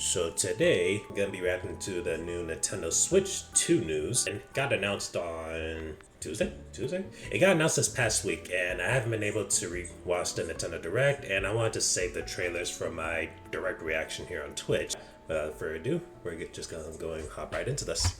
So today, I'm gonna be reacting to the new Nintendo Switch 2 news. It got announced on Tuesday? It got announced this past week, and I haven't been able to watch the Nintendo Direct, and I wanted to save the trailers for my direct reaction here on Twitch. Without further ado, we're just gonna go and hop right into this.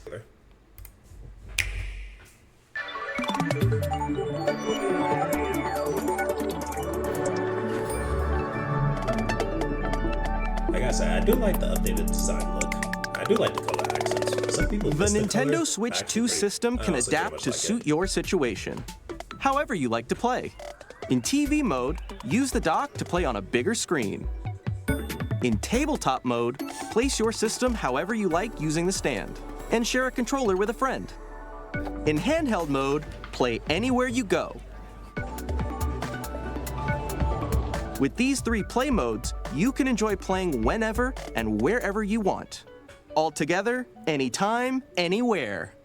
Like I said, I do like the updated design look. I do like the color accents. Some people The Nintendo Switch 2 system can adapt to suit your situation, however you like to play. In TV mode, use the dock to play on a bigger screen. In tabletop mode, place your system however you like using the stand, and share a controller with a friend. In handheld mode, play anywhere you go. With these 3 play modes, you can enjoy playing whenever and wherever you want. All together, anytime, anywhere.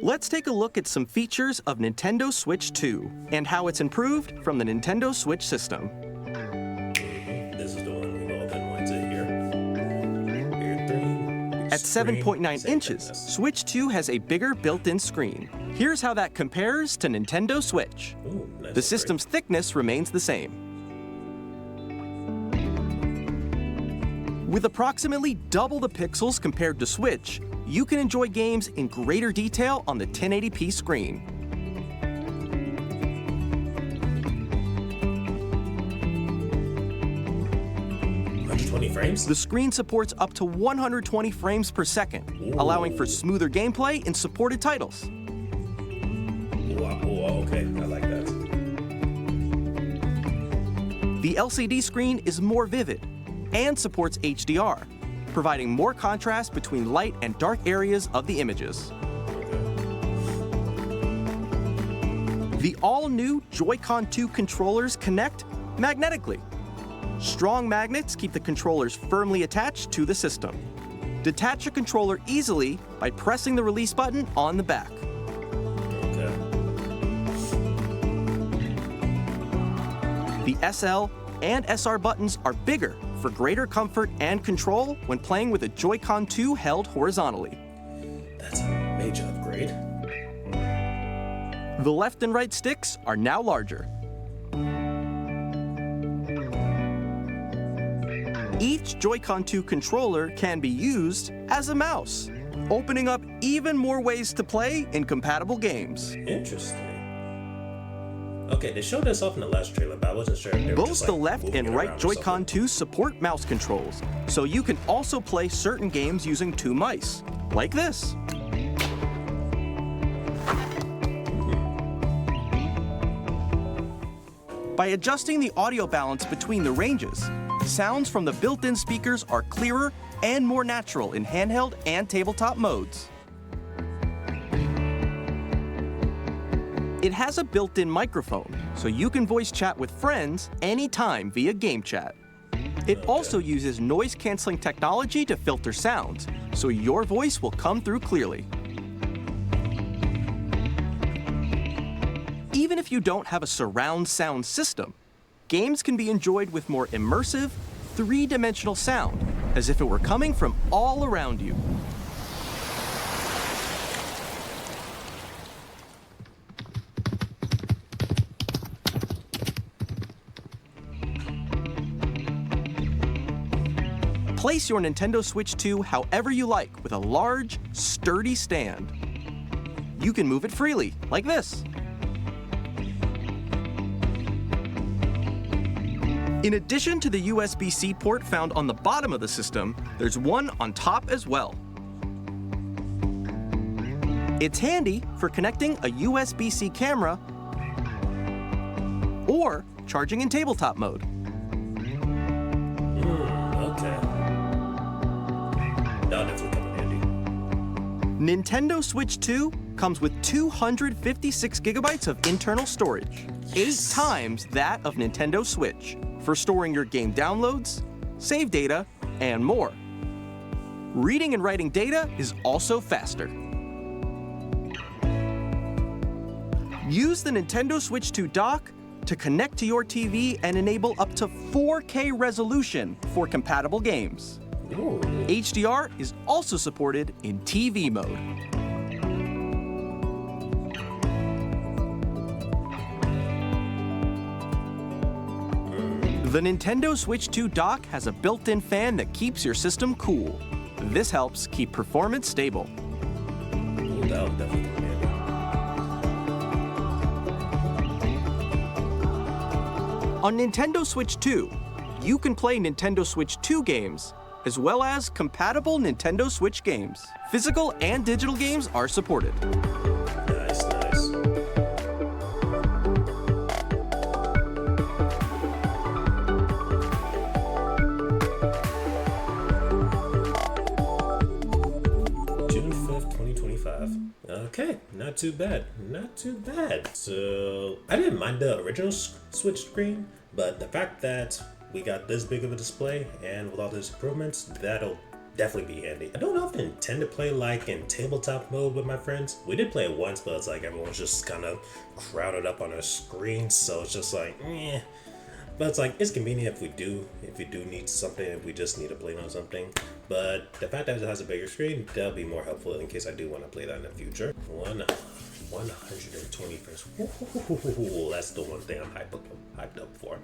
Let's take a look at some features of Nintendo Switch 2 and how it's improved from the Nintendo Switch system. This is the one we've all been wanting to hear. At 7.9 inches, Switch 2 has a bigger built-in screen. Here's how that compares to Nintendo Switch. Ooh, nice. The system's thickness remains the same. With approximately double the pixels compared to Switch, you can enjoy games in greater detail on the 1080p screen. Frames? The screen supports up to 120 frames per second, allowing for smoother gameplay in supported titles. Wow, okay, I like that. The LCD screen is more vivid and supports HDR, providing more contrast between light and dark areas of the images. The all-new Joy-Con 2 controllers connect magnetically. Strong magnets keep the controllers firmly attached to the system. Detach a controller easily by pressing the release button on the back. Okay. The SL and SR buttons are bigger for greater comfort and control when playing with a Joy-Con 2 held horizontally. That's a major upgrade. The left and right sticks are now larger. Each Joy-Con 2 controller can be used as a mouse, opening up even more ways to play in compatible games. Interesting. Okay, they showed this off in the last trailer, but I wasn't sure if they were Both just, the like, left moving and it right around or Joy-Con something. 2 support mouse controls, so you can also play certain games using 2 mice, like this. By adjusting the audio balance between the ranges, sounds from the built-in speakers are clearer and more natural in handheld and tabletop modes. It has a built-in microphone, so you can voice chat with friends anytime via game chat. It also uses noise-canceling technology to filter sounds, so your voice will come through clearly. Even if you don't have a surround sound system, games can be enjoyed with more immersive, 3-dimensional sound, as if it were coming from all around you. Place your Nintendo Switch 2 however you like with a large, sturdy stand. You can move it freely, like this. In addition to the USB-C port found on the bottom of the system, there's one on top as well. It's handy for connecting a USB-C camera or charging in tabletop mode. Okay. That'll definitely come in handy. Nintendo Switch 2 comes with 256 gigabytes of internal storage, 8 times that of Nintendo Switch, for storing your game downloads, save data, and more. Reading and writing data is also faster. Use the Nintendo Switch 2 dock to connect to your TV and enable up to 4K resolution for compatible games. Ooh. HDR is also supported in TV mode. The Nintendo Switch 2 dock has a built-in fan that keeps your system cool. This helps keep performance stable. Ooh, that'll definitely come in handy. On Nintendo Switch 2, you can play Nintendo Switch 2 games, as well as compatible Nintendo Switch games. Physical and digital games are supported. Nice, nice. June 5th, 2025. Okay, not too bad, not too bad. So, I didn't mind the original Switch screen, but the fact that we got this big of a display and with all those improvements, that'll definitely be handy. I don't often intend to play like in tabletop mode with my friends. We did play it once, but it's like everyone's just kind of crowded up on a screen, so it's just like, eh. But it's like, it's convenient if we do need something, if we just need to play on something. But the fact that it has a bigger screen, that'll be more helpful in case I do want to play that in the future. 120 frames. Ooh, that's the one thing I'm hyped up for.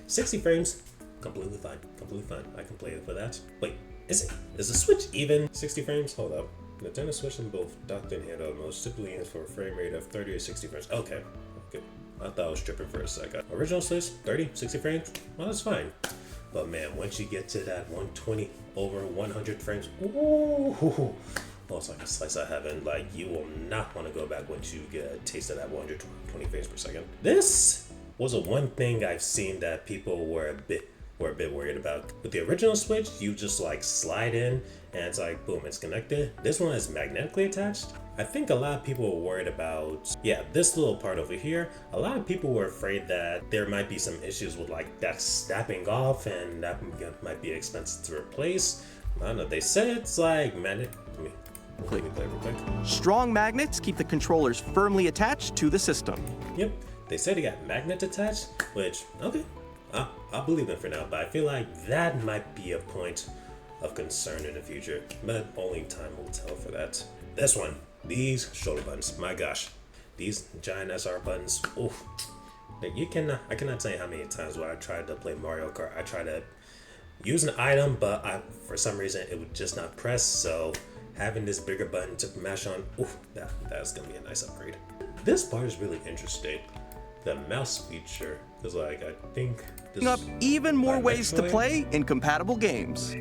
60 frames, completely fine, completely fine. I can play it for that. Wait, is the Switch even 60 frames? Hold up. Nintendo Switch in both docked and handheld modes typically aims for a frame rate of 30 to 60 frames. Okay. I thought I was tripping for a second. Original Switch, 30, 60 frames, well, that's fine. But man, once you get to that 120 over 100 frames, ooh, oh, it's like a slice of heaven. Like, you will not want to go back once you get a taste of that 120 frames per second. This was a one thing I've seen that people were a bit worried about. With the original Switch, you just like slide in and it's like, boom, it's connected. This one is magnetically attached. I think a lot of people were worried about, this little part over here. A lot of people were afraid that there might be some issues with like that snapping off and that might be expensive to replace. I don't know, they said it's like magnet. Let me play real quick. Strong magnets keep the controllers firmly attached to the system. Yep, they said they got magnets attached, which, okay, I'll believe them for now, but I feel like that might be a point of concern in the future, but only time will tell for that. This one, these shoulder buttons, my gosh, these giant SR buttons, oof. I cannot tell you how many times where I tried to play Mario Kart, I tried to use an item, but for some reason it would just not press, so having this bigger button to mash on, oof, that's gonna be a nice upgrade. This part is really interesting. The mouse feature is like, I think this Up even more ways to play in compatible games.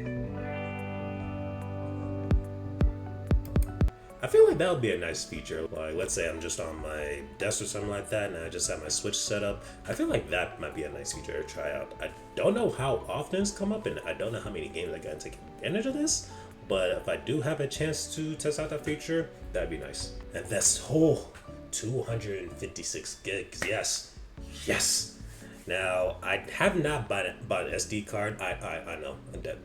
I feel like that would be a nice feature. Like, let's say I'm just on my desk or something like that and I just have my Switch set up. I feel like that might be a nice feature to try out. I don't know how often it's come up and I don't know how many games I gotta take advantage of this, but if I do have a chance to test out that feature, that'd be nice. And this whole 256 gigs, yes. Now, I have not bought an SD card. I know, I'm dead.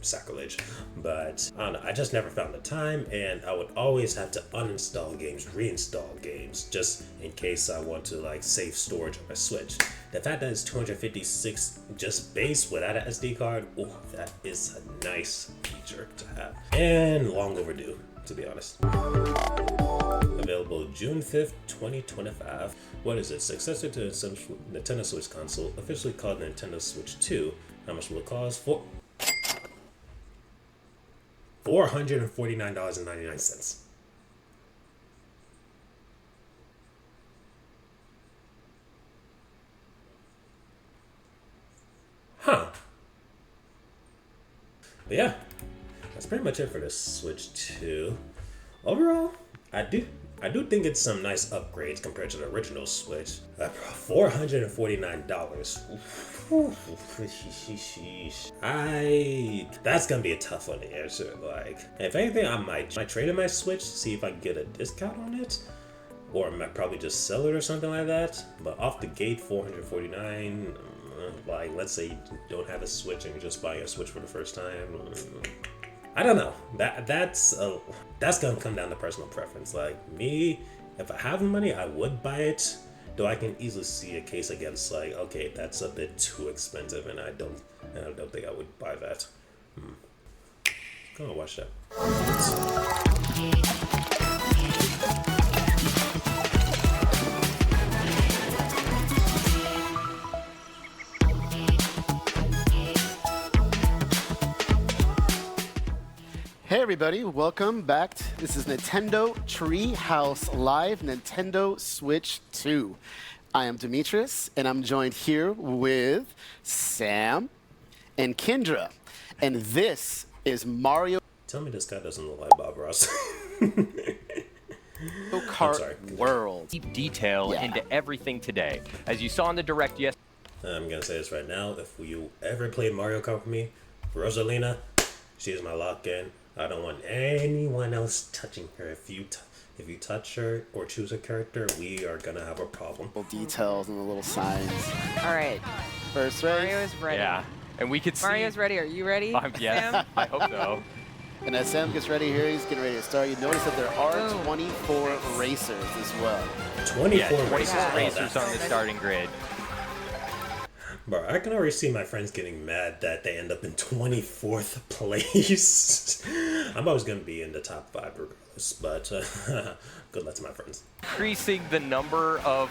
Sacrilege, but I don't know, I just never found the time, and I would always have to uninstall games, reinstall games, just in case I want to like save storage on my Switch. The fact that it's 256 just base without an SD card, oh, that is a nice feature to have, and long overdue, to be honest. Available June 5th, 2025. What is it? Successor to Nintendo Switch console, officially called Nintendo Switch 2. How much will it cost? $449.99. Huh. But yeah, that's pretty much it for the Switch 2. Overall, I do think it's some nice upgrades compared to the original Switch. $449. That's gonna be a tough one to answer. Like, if anything, I might trade in my Switch, see if I can get a discount on it, or I might probably just sell it or something like that. But off the gate, $449. Like, let's say you don't have a Switch and you're just buying a Switch for the first time. I don't know. That's gonna come down to personal preference. Like me, if I have the money, I would buy it. Though I can easily see a case against like, okay, that's a bit too expensive, and I don't think I would buy that. Go and watch that. Hey everybody, welcome back. This is Nintendo Treehouse Live Nintendo Switch 2. I am Demetrius, and I'm joined here with Sam and Kendra. And this is Mario Tell me this guy doesn't look like Bob Ross. Kart World. Deep detail into everything today. As you saw in the direct I'm gonna say this right now. If you ever played Mario Kart with me, Rosalina, she's my lock-in. I don't want anyone else touching her. If you touch her or choose a character, we are gonna have a problem. Little details and the little signs. All right. First race. Mario is ready. Yeah, and we could see. Mario's ready. Are you ready? Yes, Sam? I hope so. And as Sam gets ready here, he's getting ready to start. You notice that there are Boom. 24 racers as well. 24 Yeah, 24 races. Yeah. racers on the starting grid. Bro, I can already see my friends getting mad that they end up in 24th place. I'm always going to be in the top 5 regardless, but good luck to my friends. Increasing the number of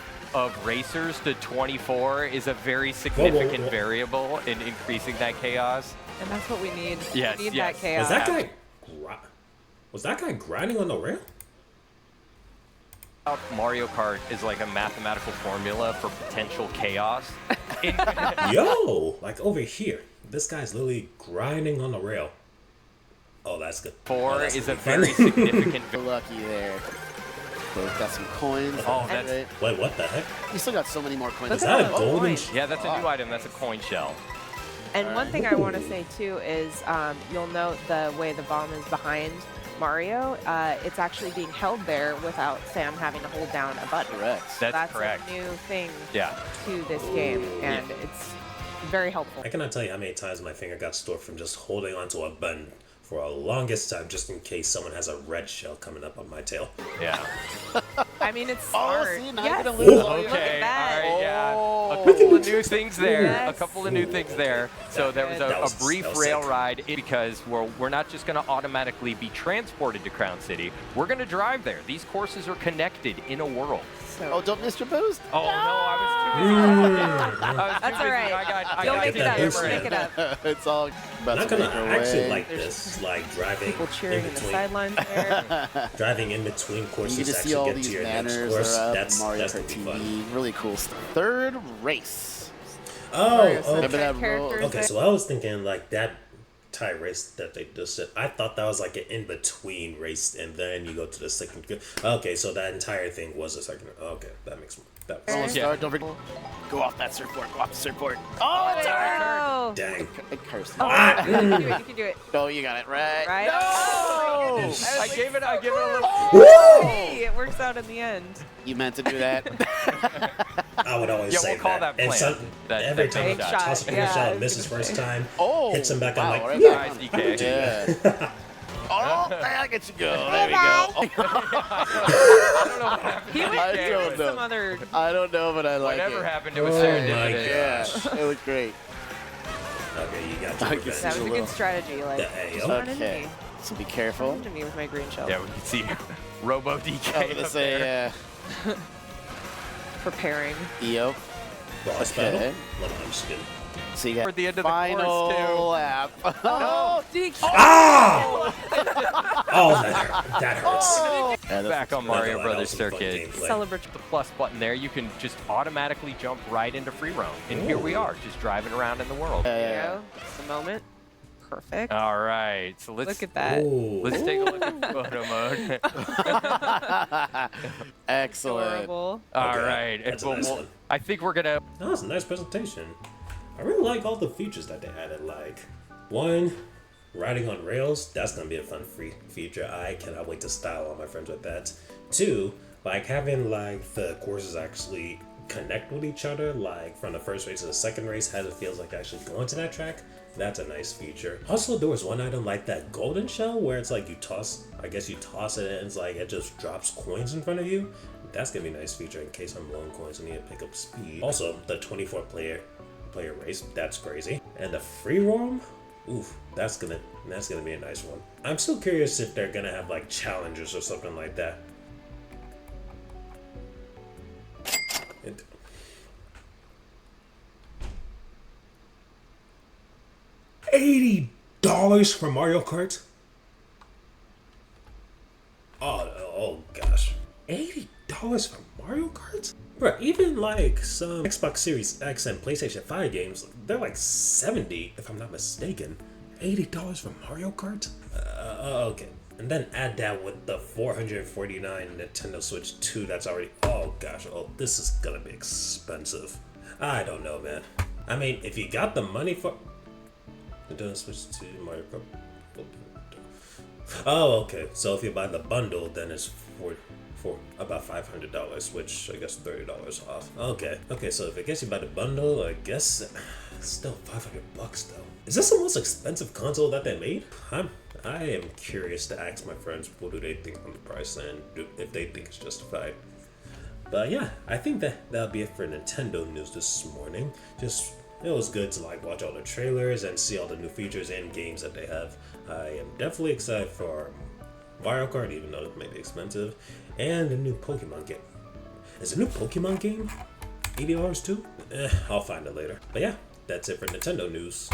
racers to 24 is a very significant variable in increasing that chaos. And that's what we need. Yes, We need yes. that chaos. Was that guy grinding on the rail? Mario Kart is like a mathematical formula for potential chaos. Yo, like over here, this guy's literally grinding on the rail. Oh, that's good. 4 that's is a gonna be very fun. significant. Lucky there. Both got some coins. Oh, that's- Right. Wait, what the heck? You still got so many more coins. Is that a Oh, golden? coin. Yeah, that's a new item. That's a coin shell. And one thing I want to say too is you'll note the way the bomb is behind Mario. It's actually being held there without Sam having to hold down a button. Correct. That's correct. a new thing Yeah. to this game, and it's very helpful. I cannot tell you how many times my finger got sore from just holding onto a button for a longest time, just in case someone has a red shell coming up on my tail. Yeah. I mean, it's Oh, smart. see, now Yes. you're gonna lose all Okay, your- Look at that. all right, yeah. Oh. A couple of new things there. Yes. A couple of new things there. So there was That was- a brief that was rail sick. ride because we're not just going to automatically be transported to Crown City. We're going to drive there. These courses are connected in a world. So, Oh, don't miss your boost. Oh, no, I was too busy. that's all right. I You'll got make it up. this You'll man. make it up. It's all about Not to gonna make our actually way. like this, like driving People cheering in in the between, sidelines there. driving in between You courses get to to see all actually get these to your next banners course. are up. That's Mario gonna Kart be fun. TV. Really cool stuff. Third race. Oh, Mario's okay. Remember that roll? characters Okay, so I was thinking like that tie race that they just said. I thought that was like an in between race, and then you go to the second. Okay, so that entire thing was a second. Okay, that makes more. That Roll makes start. Don't forget. Go off that surfboard. Go off the surfboard. Oh, it's hard. Oh, Dang. It cursed. you can do it. You can do it. Oh, you got it right. Right? No! I gave it a little. Hey, it works out in the end. You meant to do that. I would always Yeah, say we'll call that And plan. every That time big I shot. toss a Yeah, shot, it's misses good. first time, Oh, hits him back. wow, I'm like, right yeah. back. Nice, DK. Yeah. Oh, there gets you go. There we go. I don't know what happened. He to went I DK. don't with know. some other. I don't know, but I like Whatever it. happened, it was Oh serendipitous. my Yeah, God. it was great. Okay, you got I your can revenge. see That was a little- good strategy. Like, The AO. just run into Okay, me. so be Run careful. into me with my green shell. Yeah, we can see Robo DK. I was gonna up say, there. Preparing. Eo. Boss Okay. battle? No, I'm just kidding. So you got Toward the end of the final course, too. lap. Oh, DK. Ah! Oh, that hurts. Yeah, that's- Back on Not Mario gonna lie, that Brothers was some fun circuit. gameplay. Celebrate. The plus button there, you can just automatically jump right into free roam. And here we are, just driving around in the world. There Yeah. you go. It's the moment. Perfect. All right, so let's Look at that. Ooh. let's take a look at photo mode. Excellent. Adorable. All Okay, right, and that's a nice one. I think we're gonna. That was a nice presentation. I really like all the features that they added. Like, one, riding on rails. That's gonna be a fun free feature. I cannot wait to style all my friends with that. Two, like having like the courses actually connect with each other. Like from the first race to the second race, how it feels like actually going to that track. That's a nice feature. Also, there was one item like that golden shell where it's like you toss. I guess you toss it and it's like it just drops coins in front of you. That's gonna be a nice feature in case I'm low on coins and need to pick up speed. Also, the 24 player race, that's crazy. And the free roam, Oof, that's gonna be a nice one. I'm still curious if they're gonna have like challenges or something like that. $80 for Mario Kart? Oh gosh. $80 for Mario Kart? Bro, even like some Xbox Series X and PlayStation 5 games, they're like 70 if I'm not mistaken. $80 for Mario Kart? Okay. And then add that with the $449 Nintendo Switch 2 that's already... Oh gosh, this is gonna be expensive. I don't know, man. I mean, if you got the money for... Nintendo Switch 2, Mario Kart... Oh, okay. So if you buy the bundle, then it's for about $500, which I guess $30 off. Okay. So if I guess you buy the bundle, I guess still $500 though. Is this the most expensive console that they made? I am curious to ask my friends what do they think on the price and if they think it's justified. But yeah, I think that'll be it for Nintendo news this morning. It was good to like watch all the trailers and see all the new features and games that they have. I am definitely excited for Mario Kart, even though it may be expensive, and the new Pokemon game. Is a new Pokemon game $80 too? I'll find it later. But yeah, that's it for Nintendo news.